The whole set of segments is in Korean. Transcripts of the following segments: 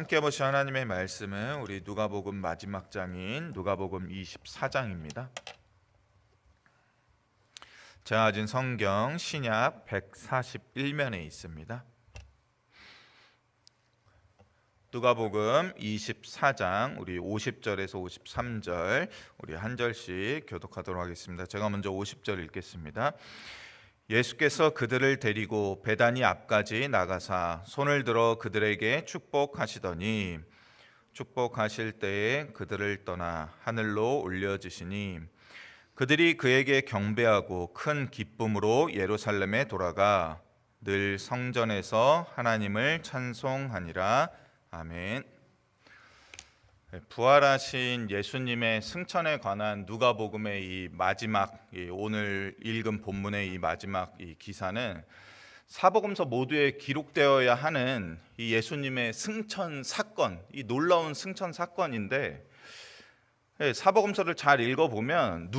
함께 보실 하나님의 말씀은 우리 누가복음 마지막 장인 누가복음 24장입니다. 제가 가진 성경 신약 141면에 있습니다. 누가복음 24장 우리 50절에서 53절 우리 한 절씩 교독하도록 하겠습니다. 제가 먼저 50절 읽겠습니다. 예수께서 그들을 데리고 베다니 앞까지 나가사 손을 들어 그들에게 축복하시더니 축복하실 때에 그들을 떠나 하늘로 올려주시니 그들이 그에게 경배하고 큰 기쁨으로 예루살렘에 돌아가 늘 성전에서 하나님을 찬송하니라. 아멘. 부활하신 예수님의 승천에 관한 누가복음의 이 마지막 오늘 읽은 본문의 이 마지막 이 기사는 사복음서 모두에 기록되어야 하는 이 예수님의 승천 사건, 이 놀라운 승천 사건인데 사복음서를 잘 읽어보면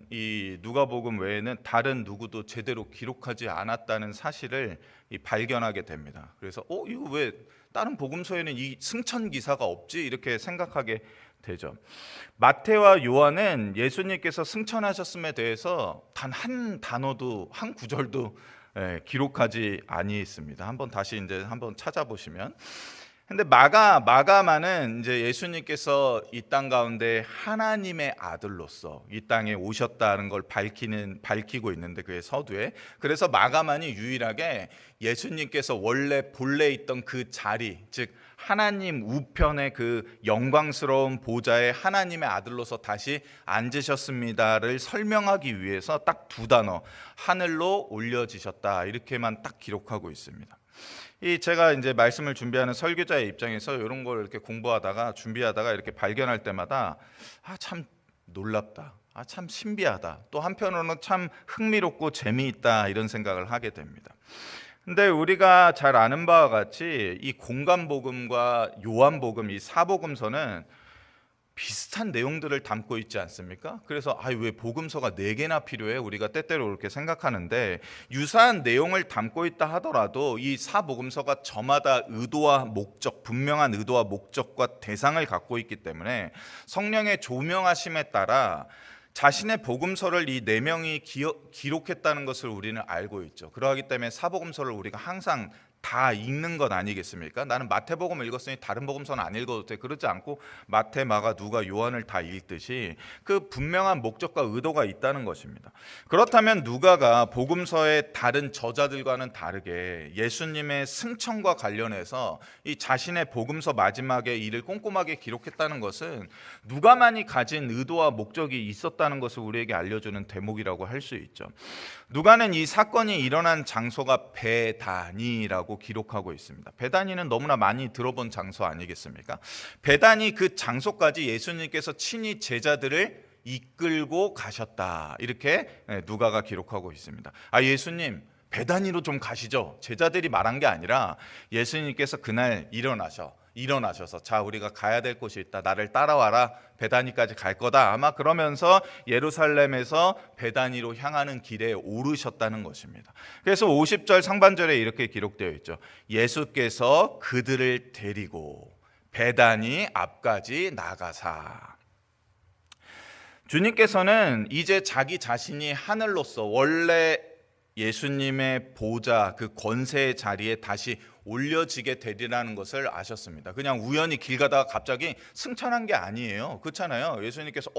이 누가복음 외에는 다른 누구도 제대로 기록하지 않았다는 사실을 발견하게 됩니다. 그래서 이거 왜 다른 복음서에는 이 승천 기사가 없지? 이렇게 생각하게 되죠. 마태와 요한은 예수님께서 승천하셨음에 대해서 단 한 단어도 한 구절도 기록하지 아니했습니다. 한번 다시 한번 찾아보시면. 근데 마가만은 이제 예수님께서 이 땅 가운데 하나님의 아들로서 이 땅에 오셨다는 걸 밝히고 있는데 그의 서두에, 그래서 마가만이 유일하게 예수님께서 본래 있던 그 자리, 즉 하나님 우편의 그 영광스러운 보좌에 하나님의 아들로서 다시 앉으셨습니다를 설명하기 위해서 딱 두 단어, 하늘로 올려지셨다, 이렇게만 딱 기록하고 있습니다. 제가 이제 말씀을 준비하는 설교자의 입장에서 이런 걸 이렇게 준비하다가 이렇게 발견할 때마다 참 놀랍다, 참 신비하다, 또 한편으로는 참 흥미롭고 재미있다, 이런 생각을 하게 됩니다. 근데 우리가 잘 아는 바와 같이 이 공간복음과 요한복음, 이 사복음서는 비슷한 내용들을 담고 있지 않습니까? 그래서 왜 복음서가 4개나 필요해? 우리가 때때로 그렇게 생각하는데, 유사한 내용을 담고 있다 하더라도 이 사복음서가 저마다 분명한 의도와 목적과 대상을 갖고 있기 때문에 성령의 조명하심에 따라 자신의 복음서를 이 4명이 기록했다는 것을 우리는 알고 있죠. 그러하기 때문에 사복음서를 우리가 항상 다 읽는 것 아니겠습니까? 나는 마태복음을 읽었으니 다른 복음서는 안 읽어도 돼, 그러지 않고 마태, 마가, 누가, 요한을 다 읽듯이 그 분명한 목적과 의도가 있다는 것입니다. 그렇다면 누가가 복음서의 다른 저자들과는 다르게 예수님의 승천과 관련해서 이 자신의 복음서 마지막에 이를 꼼꼼하게 기록했다는 것은 누가만이 가진 의도와 목적이 있었다는 것을 우리에게 알려주는 대목이라고 할 수 있죠. 누가는 이 사건이 일어난 장소가 베다니라고 기록하고 있습니다. 베다니는 너무나 많이 들어본 장소 아니겠습니까? 베다니 그 장소까지 예수님께서 친히 제자들을 이끌고 가셨다, 이렇게 누가가 기록하고 있습니다. 예수님 베다니로 좀 가시죠. 제자들이 말한 게 아니라 예수님께서 그날 일어나셔서 자, 우리가 가야 될 곳이 있다, 나를 따라와라, 베다니까지 갈 거다, 아마 그러면서 예루살렘에서 베다니로 향하는 길에 오르셨다는 것입니다. 그래서 50절 상반절에 이렇게 기록되어 있죠. 예수께서 그들을 데리고 베다니 앞까지 나가사. 주님께서는 이제 자기 자신이 하늘로서 원래 예수님의 보좌, 그 권세의 자리에 다시 올려지게 되리라는 것을 아셨습니다. 그냥 우연히 길 가다가 갑자기 승천한 게 아니에요. 그렇잖아요. 예수님께서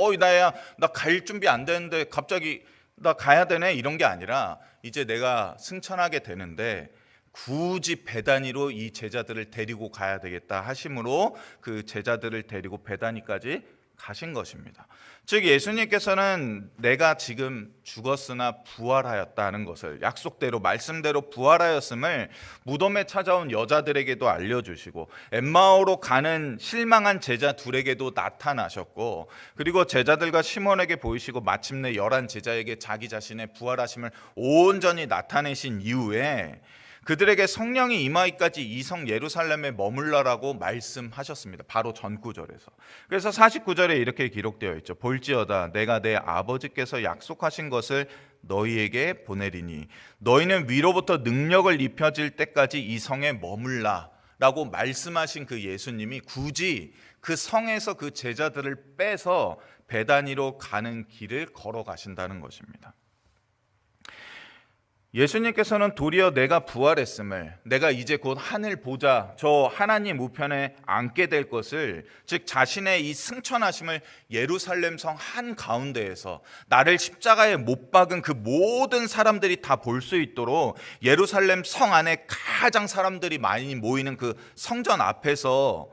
나 갈 준비 안 되는데 갑자기 나 가야 되네, 이런 게 아니라 이제 내가 승천하게 되는데 굳이 베다니로 이 제자들을 데리고 가야 되겠다 하심으로 그 제자들을 데리고 베다니까지 가신 것입니다. 즉 예수님께서는 내가 지금 죽었으나 부활하였다는 것을, 약속대로 말씀대로 부활하였음을 무덤에 찾아온 여자들에게도 알려주시고 엠마오로 가는 실망한 제자 둘에게도 나타나셨고, 그리고 제자들과 시몬에게 보이시고 마침내 11 제자에게 자기 자신의 부활하심을 온전히 나타내신 이후에 그들에게 성령이 임하기까지 이 성 예루살렘에 머물러라고 말씀하셨습니다. 바로 전 구절에서. 그래서 49절에 이렇게 기록되어 있죠. 볼지어다 내가 내 아버지께서 약속하신 것을 너희에게 보내리니 너희는 위로부터 능력을 입혀질 때까지 이 성에 머물라 라고 말씀하신 그 예수님이 굳이 그 성에서 그 제자들을 빼서 베다니로 가는 길을 걸어가신다는 것입니다. 예수님께서는 도리어 내가 부활했음을, 내가 이제 곧 하늘 보좌, 저 하나님 우편에 앉게 될 것을, 즉 자신의 이 승천하심을 예루살렘 성 한가운데에서 나를 십자가에 못 박은 그 모든 사람들이 다 볼 수 있도록 예루살렘 성 안에 가장 사람들이 많이 모이는 그 성전 앞에서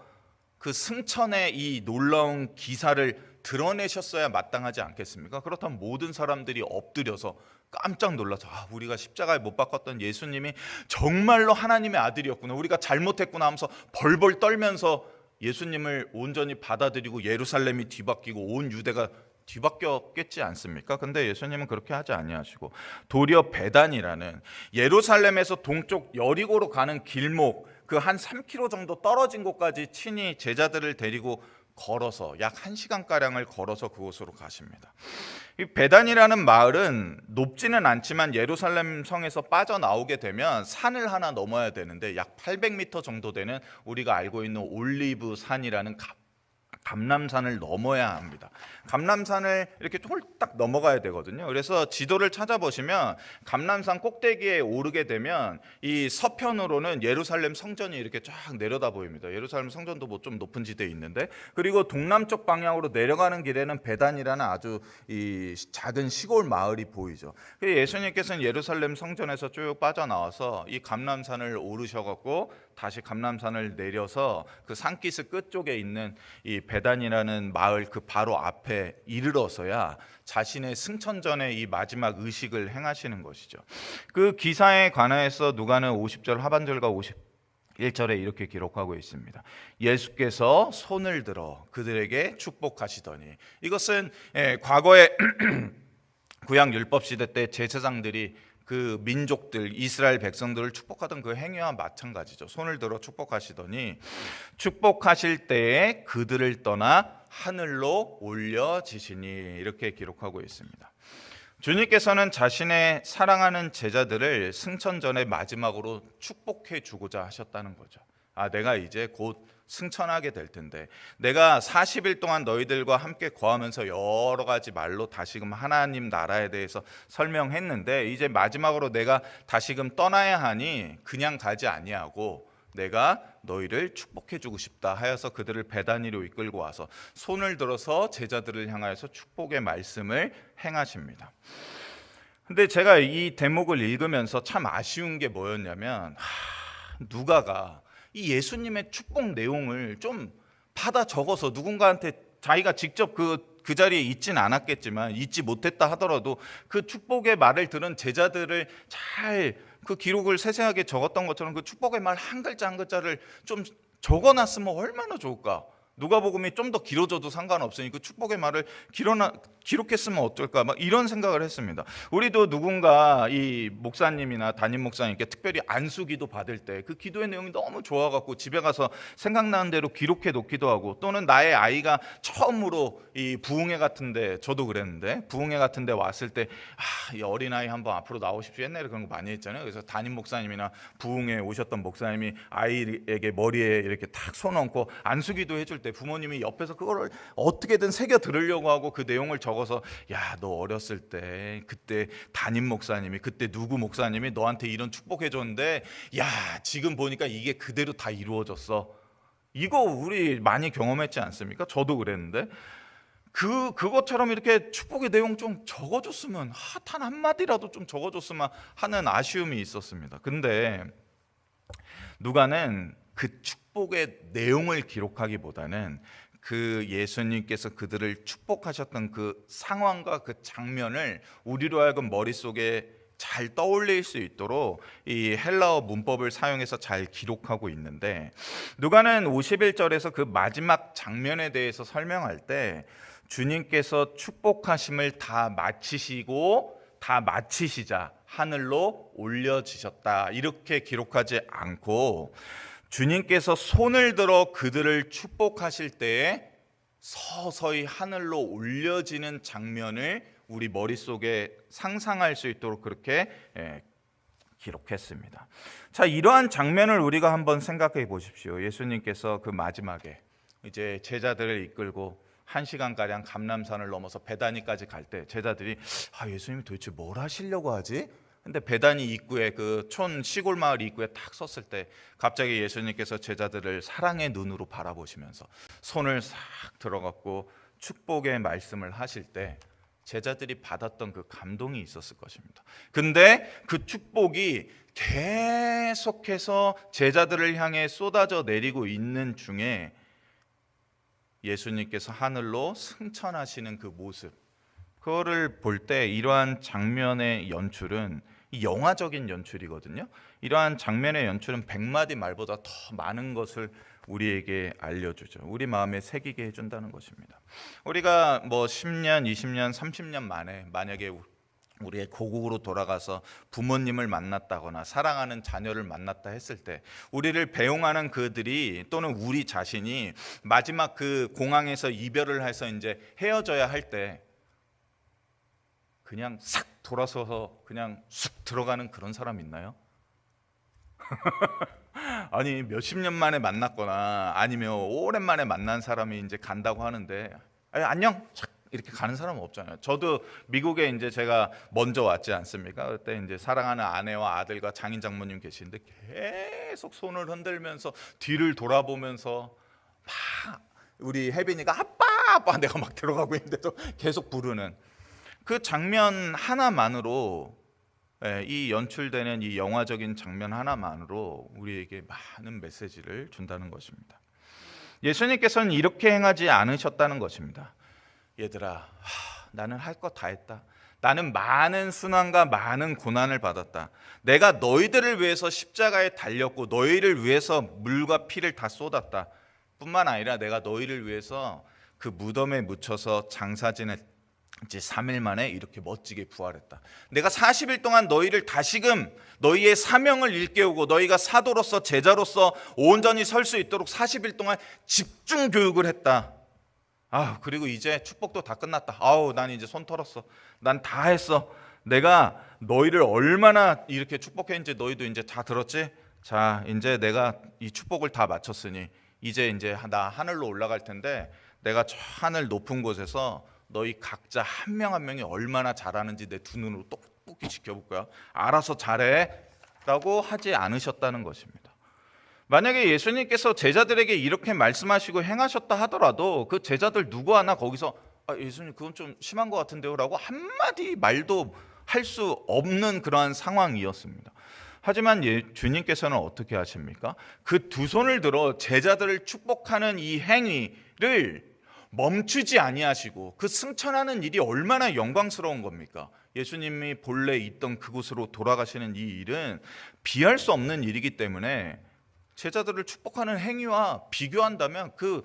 그 승천의 이 놀라운 기사를 드러내셨어야 마땅하지 않겠습니까? 그렇다면 모든 사람들이 엎드려서 깜짝 놀라서 우리가 십자가에 못 박았던 예수님이 정말로 하나님의 아들이었구나, 우리가 잘못했구나 하면서 벌벌 떨면서 예수님을 온전히 받아들이고 예루살렘이 뒤바뀌고 온 유대가 뒤바뀌었겠지 않습니까? 근데 예수님은 그렇게 하지 아니하시고 도리어 베단이라는 예루살렘에서 동쪽 여리고로 가는 길목, 그 한 3km 정도 떨어진 곳까지 친히 제자들을 데리고 걸어서 약 1시간가량을 걸어서 그곳으로 가십니다. 이 베단이라는 마을은 높지는 않지만 예루살렘 성에서 빠져나오게 되면 산을 하나 넘어야 되는데 약 800m 정도 되는 우리가 알고 있는 올리브 산이라는 감람산을 넘어야 합니다. 감람산을 이렇게 홀딱 넘어가야 되거든요. 그래서 지도를 찾아보시면 감람산 꼭대기에 오르게 되면 이 서편으로는 예루살렘 성전이 이렇게 쫙 내려다 보입니다. 예루살렘 성전도 뭐 좀 높은 지대에 있는데, 그리고 동남쪽 방향으로 내려가는 길에는 베단이라는 아주 이 작은 시골 마을이 보이죠. 예수님께서는 예루살렘 성전에서 쭉 빠져나와서 이 감람산을 오르셔갖고 다시 감람산을 내려서 그 산기슭 끝쪽에 있는 이 베단이라는 마을 그 바로 앞에 이르러서야 자신의 승천전의 이 마지막 의식을 행하시는 것이죠. 그 기사에 관하여서 누가는 50절 하반절과 51절에 이렇게 기록하고 있습니다. 예수께서 손을 들어 그들에게 축복하시더니, 이것은 과거에 구약 율법 시대 때 제사장들이 그 민족들 이스라엘 백성들을 축복하던 그 행위와 마찬가지죠. 손을 들어 축복하시더니 축복하실 때에 그들을 떠나 하늘로 올려지시니, 이렇게 기록하고 있습니다. 주님께서는 자신의 사랑하는 제자들을 승천 전에 마지막으로 축복해 주고자 하셨다는 거죠. 내가 이제 곧 승천하게 될 텐데, 내가 40일 동안 너희들과 함께 거하면서 여러 가지 말로 다시금 하나님 나라에 대해서 설명했는데, 이제 마지막으로 내가 다시금 떠나야 하니 그냥 가지 아니하고 내가 너희를 축복해 주고 싶다 하여서 그들을 베다니로 이끌고 와서 손을 들어서 제자들을 향하여서 축복의 말씀을 행하십니다. 근데 제가 이 대목을 읽으면서 참 아쉬운 게 뭐였냐면, 누가가 이 예수님의 축복 내용을 좀 받아 적어서 누군가한테 자기가 직접 그 자리에 있진 않았겠지만, 있지 못했다 하더라도 그 축복의 말을 들은 제자들을 잘 그 기록을 세세하게 적었던 것처럼 그 축복의 말 한 글자 한 글자를 좀 적어놨으면 얼마나 좋을까. 누가복음이 좀 더 길어져도 상관없으니 그 축복의 말을 기록했으면 어떨까, 막 이런 생각을 했습니다. 우리도 누군가 이 목사님이나 담임 목사님께 특별히 안수기도 받을 때 그 기도의 내용이 너무 좋아갖고 집에 가서 생각나는 대로 기록해 놓기도 하고, 또는 나의 아이가 처음으로 이 부흥회 같은데, 저도 그랬는데 부흥회 같은데 왔을 때 이 어린아이 한번 앞으로 나오십시오, 옛날에 그런 거 많이 했잖아요. 그래서 담임 목사님이나 부흥회 오셨던 목사님이 아이에게 머리에 이렇게 탁 손 얹고 안수기도 해줄 때 부모님이 옆에서 그거를 어떻게든 새겨 들으려고 하고 그 내용을 적어서, 야, 너 어렸을 때 그때 담임 목사님이, 그때 누구 목사님이 너한테 이런 축복해 줬는데, 야, 지금 보니까 이게 그대로 다 이루어졌어. 이거 우리 많이 경험했지 않습니까? 저도 그랬는데, 그것처럼 이렇게 축복의 내용 좀 적어줬으면, 단 한마디라도 좀 적어줬으면 하는 아쉬움이 있었습니다. 근데 누가는 그 축복의 내용을 기록하기보다는 그 예수님께서 그들을 축복하셨던 그 상황과 그 장면을 우리로 하여금 머릿속에 잘 떠올릴 수 있도록 이 헬라어 문법을 사용해서 잘 기록하고 있는데, 누가는 51절에서 그 마지막 장면에 대해서 설명할 때 주님께서 축복하심을 다 마치시자 하늘로 올려지셨다, 이렇게 기록하지 않고 주님께서 손을 들어 그들을 축복하실 때에 서서히 하늘로 올려지는 장면을 우리 머릿속에 상상할 수 있도록 그렇게 기록했습니다. 자, 이러한 장면을 우리가 한번 생각해 보십시오. 예수님께서 그 마지막에 이제 제자들을 이끌고 1시간가량 감람산을 넘어서 베다니까지 갈 때 제자들이 예수님이 도대체 뭘 하시려고 하지? 근데 베다니 입구에 그 촌 시골 마을 입구에 탁 섰을 때 갑자기 예수님께서 제자들을 사랑의 눈으로 바라보시면서 손을 싹 들어갖고 축복의 말씀을 하실 때 제자들이 받았던 그 감동이 있었을 것입니다. 근데 그 축복이 계속해서 제자들을 향해 쏟아져 내리고 있는 중에 예수님께서 하늘로 승천하시는 그 모습, 그거를 볼 때 이러한 장면의 연출은 영화적인 연출이거든요. 이러한 장면의 연출은 100마디 말보다 더 많은 것을 우리에게 알려주죠. 우리 마음에 새기게 해준다는 것입니다. 우리가 10년, 20년, 30년 만에 만약에 우리의 고국으로 돌아가서 부모님을 만났다거나 사랑하는 자녀를 만났다 했을 때 우리를 배웅하는 그들이 또는 우리 자신이 마지막 그 공항에서 이별을 해서 이제 헤어져야 할 때 그냥 싹 돌아서서 그냥 쑥 들어가는 그런 사람 있나요? 아니 몇십 년 만에 만났거나 아니면 오랜만에 만난 사람이 이제 간다고 하는데 안녕 이렇게 가는 사람은 없잖아요. 저도 미국에 이제 제가 먼저 왔지 않습니까? 그때 이제 사랑하는 아내와 아들과 장인 장모님 계시는데 계속 손을 흔들면서 뒤를 돌아보면서 막 우리 혜빈이가 아빠 내가 막 들어가고 있는데도 계속 부르는 그 장면 하나만으로, 이 연출되는 이 영화적인 장면 하나만으로 우리에게 많은 메시지를 준다는 것입니다. 예수님께서는 이렇게 행하지 않으셨다는 것입니다. 얘들아, 나는 할 것 다 했다. 나는 많은 순환과 많은 고난을 받았다. 내가 너희들을 위해서 십자가에 달렸고 너희를 위해서 물과 피를 다 쏟았다. 뿐만 아니라 내가 너희를 위해서 그 무덤에 묻혀서 장사 지냈 이제 3일 만에 이렇게 멋지게 부활했다. 내가 40일 동안 너희를 다시금 너희의 사명을 일깨우고 너희가 사도로서 제자로서 온전히 설 수 있도록 40일 동안 집중 교육을 했다. 그리고 이제 축복도 다 끝났다. 난 이제 손 털었어. 난 다 했어. 내가 너희를 얼마나 이렇게 축복했는지 너희도 이제 다 들었지? 자, 이제 내가 이 축복을 다 마쳤으니 이제 나 하늘로 올라갈 텐데 내가 저 하늘 높은 곳에서 너희 각자 한 명 한 명이 얼마나 잘하는지 내 두 눈으로 똑똑히 지켜볼 거야. 알아서 잘해 라고 하지 않으셨다는 것입니다. 만약에 예수님께서 제자들에게 이렇게 말씀하시고 행하셨다 하더라도 그 제자들 누구 하나 거기서 예수님 그건 좀 심한 것 같은데요 라고 한마디 말도 할 수 없는 그러한 상황이었습니다. 하지만 주님께서는 어떻게 하십니까? 그 두 손을 들어 제자들을 축복하는 이 행위를 멈추지 아니하시고 그 승천하는 일이 얼마나 영광스러운 겁니까? 예수님이 본래 있던 그곳으로 돌아가시는 이 일은 비할 수 없는 일이기 때문에 제자들을 축복하는 행위와 비교한다면 그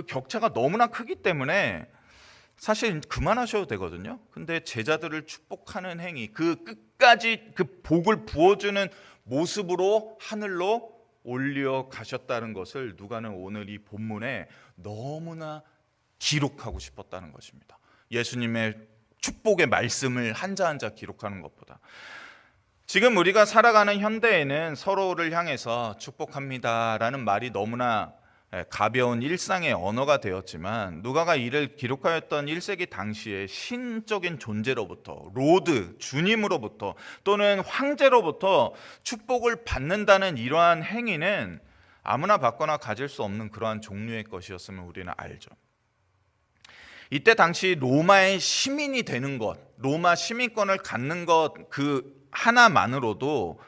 격차가 너무나 크기 때문에 사실 그만하셔도 되거든요. 근데 제자들을 축복하는 행위, 그 끝까지 그 복을 부어주는 모습으로 하늘로 올려 가셨다는 것을 누가는 오늘 이 본문에 너무나 기록하고 싶었다는 것입니다. 예수님의 축복의 말씀을 한자 한자 기록하는 것보다. 지금 우리가 살아가는 현대에는 서로를 향해서 축복합니다라는 말이 너무나 가벼운 일상의 언어가 되었지만 누가가 이를 기록하였던 1세기 당시에 신적인 존재로부터 로드, 주님으로부터 또는 황제로부터 축복을 받는다는 이러한 행위는 아무나 받거나 가질 수 없는 그러한 종류의 것이었음을 우리는 알죠. 이때 당시 로마의 시민이 되는 것, 로마 시민권을 갖는 것 그 하나만으로도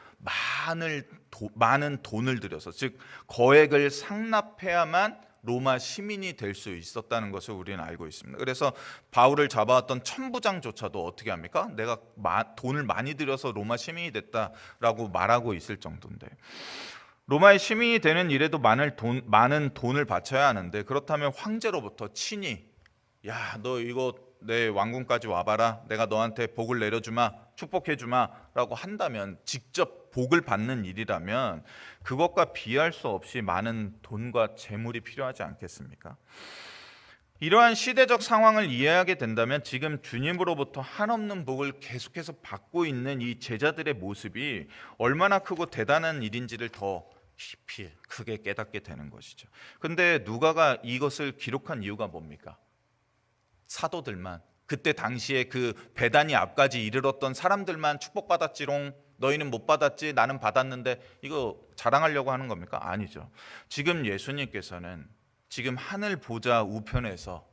많은 돈을 들여서 즉 거액을 상납해야만 로마 시민이 될 수 있었다는 것을 우리는 알고 있습니다. 그래서 바울을 잡아왔던 천부장조차도 어떻게 합니까? 내가 돈을 많이 들여서 로마 시민이 됐다라고 말하고 있을 정도인데 로마의 시민이 되는 일에도 많은 돈을 바쳐야 하는데 그렇다면 황제로부터 친히 야, 너 이거 내 왕궁까지 와봐라. 내가 너한테 복을 내려주마, 축복해주마 라고 한다면 직접 복을 받는 일이라면 그것과 비할 수 없이 많은 돈과 재물이 필요하지 않겠습니까? 이러한 시대적 상황을 이해하게 된다면 지금 주님으로부터 한없는 복을 계속해서 받고 있는 이 제자들의 모습이 얼마나 크고 대단한 일인지를 더 깊이 크게 깨닫게 되는 것이죠. 근데 누가가 이것을 기록한 이유가 뭡니까? 사도들만, 그때 당시에 그 베다니 앞까지 이르렀던 사람들만 축복받았지롱, 너희는 못 받았지, 나는 받았는데, 이거 자랑하려고 하는 겁니까? 아니죠. 지금 예수님께서는 지금 하늘 보좌 우편에서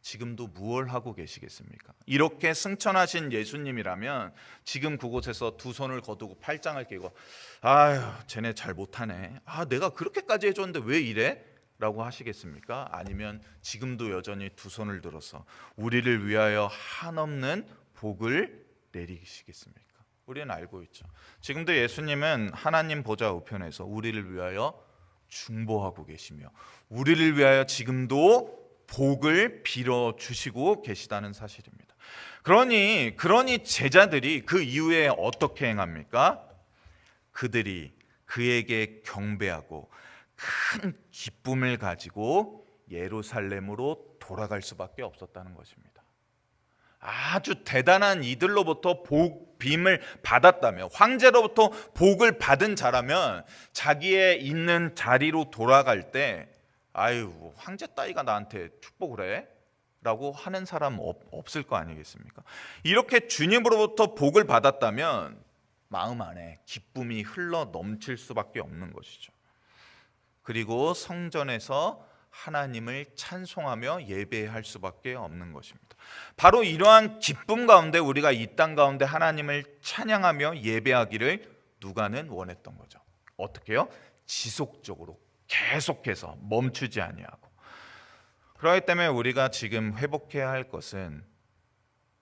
지금도 무엇을 하고 계시겠습니까? 이렇게 승천하신 예수님이라면 지금 그곳에서 두 손을 거두고 팔짱을 끼고, 아유 쟤네 잘 못하네, 내가 그렇게까지 해줬는데 왜 이래? 라고 하시겠습니까? 아니면 지금도 여전히 두 손을 들어서 우리를 위하여 한없는 복을 내리시겠습니까? 우리는 알고 있죠. 지금도 예수님은 하나님 보좌 우편에서 우리를 위하여 중보하고 계시며 우리를 위하여 지금도 복을 빌어주시고 계시다는 사실입니다. 그러니 제자들이 그 이후에 어떻게 행합니까? 그들이 그에게 경배하고 큰 기쁨을 가지고 예루살렘으로 돌아갈 수밖에 없었다는 것입니다. 아주 대단한 이들로부터 복빔을 받았다면, 황제로부터 복을 받은 자라면 자기의 있는 자리로 돌아갈 때 아유 황제 따위가 나한테 축복을 해? 라고 하는 사람 없을 거 아니겠습니까? 이렇게 주님으로부터 복을 받았다면 마음 안에 기쁨이 흘러 넘칠 수밖에 없는 것이죠. 그리고 성전에서 하나님을 찬송하며 예배할 수밖에 없는 것입니다. 바로 이러한 기쁨 가운데 우리가 이 땅 가운데 하나님을 찬양하며 예배하기를 누가는 원했던 거죠. 어떻게요? 지속적으로 계속해서 멈추지 아니하고. 그렇기 때문에 우리가 지금 회복해야 할 것은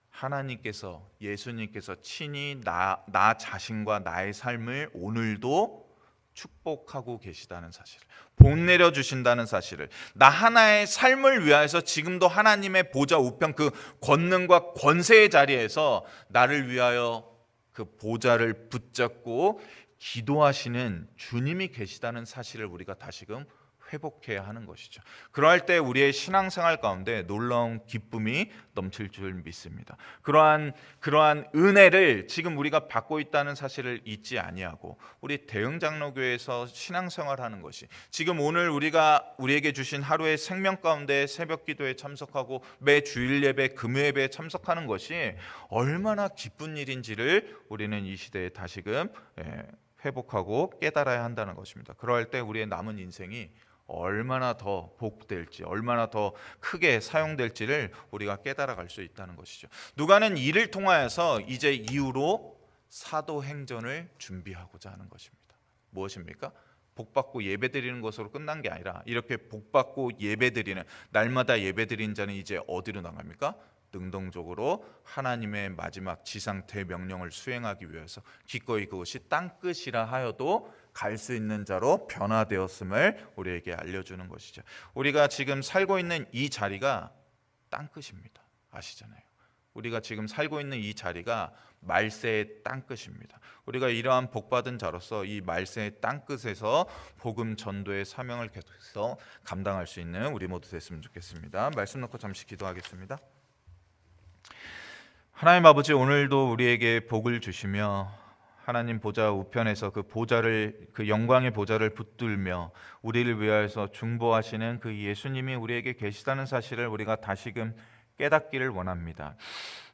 하나님께서, 예수님께서 친히 나 자신과 나의 삶을 오늘도 축복하고 계시다는 사실, 복 내려 주신다는 사실을, 나 하나의 삶을 위하여서 지금도 하나님의 보좌 우편 그 권능과 권세의 자리에서 나를 위하여 그 보좌를 붙잡고 기도하시는 주님이 계시다는 사실을 우리가 다시금 회복해야 하는 것이죠. 그러할 때 우리의 신앙생활 가운데 놀라운 기쁨이 넘칠 줄 믿습니다. 그러한 은혜를 지금 우리가 받고 있다는 사실을 잊지 아니하고 우리 대흥장로교회에서 신앙생활하는 것이, 지금 오늘 우리에게 주신 하루의 생명 가운데 새벽 기도에 참석하고 매 주일 예배, 금요 예배에 참석하는 것이 얼마나 기쁜 일인지를 우리는 이 시대에 다시금 회복하고 깨달아야 한다는 것입니다. 그럴 때 우리의 남은 인생이 얼마나 더 복될지, 얼마나 더 크게 사용될지를 우리가 깨달아갈 수 있다는 것이죠. 누가는 이를 통하여서 이제 이후로 사도행전을 준비하고자 하는 것입니다. 무엇입니까? 복받고 예배드리는 것으로 끝난 게 아니라 이렇게 복받고 예배드리는, 날마다 예배드린 자는 이제 어디로 나갑니까? 능동적으로 하나님의 마지막 지상 대명령을 수행하기 위해서 기꺼이 그것이 땅끝이라 하여도 갈 수 있는 자로 변화되었음을 우리에게 알려주는 것이죠. 우리가 지금 살고 있는 이 자리가 땅끝입니다. 아시잖아요. 우리가 지금 살고 있는 이 자리가 말세의 땅끝입니다. 우리가 이러한 복받은 자로서 이 말세의 땅끝에서 복음 전도의 사명을 계속해서 감당할 수 있는 우리 모두 됐으면 좋겠습니다. 말씀 놓고 잠시 기도하겠습니다. 하나님 아버지, 오늘도 우리에게 복을 주시며 하나님 보좌 우편에서 그 영광의 보좌를 붙들며 우리를 위하여서 중보하시는 그 예수님이 우리에게 계시다는 사실을 우리가 다시금 깨닫기를 원합니다.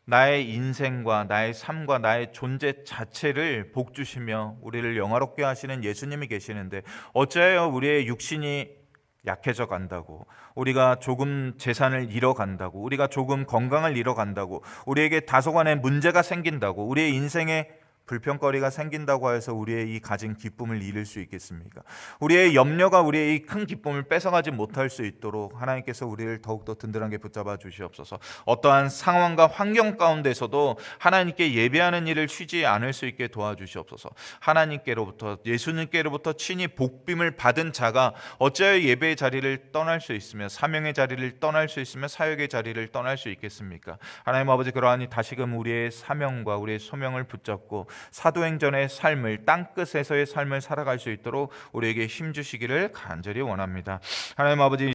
나의 인생과 나의 삶과 나의 존재 자체를 복 주시며 우리를 영화롭게 하시는 예수님이 계시는데 어찌하여 우리의 육신이 약해져 간다고, 우리가 조금 재산을 잃어간다고, 우리가 조금 건강을 잃어간다고, 우리에게 다소간의 문제가 생긴다고, 우리의 인생에 불평거리가 생긴다고 해서 우리의 이 가진 기쁨을 잃을 수 있겠습니까? 우리의 염려가 우리의 이 큰 기쁨을 뺏어가지 못할 수 있도록 하나님께서 우리를 더욱더 든든하게 붙잡아 주시옵소서. 어떠한 상황과 환경 가운데서도 하나님께 예배하는 일을 쉬지 않을 수 있게 도와주시옵소서. 하나님께로부터, 예수님께로부터 친히 복빔을 받은 자가 어찌하여 예배의 자리를 떠날 수 있으며 사명의 자리를 떠날 수 있으며 사역의 자리를 떠날 수 있겠습니까? 하나님 아버지, 그러하니 다시금 우리의 사명과 우리의 소명을 붙잡고 사도행전의 삶을, 땅끝에서의 삶을 살아갈 수 있도록 우리에게 힘주시기를 간절히 원합니다. 하나님 아버지,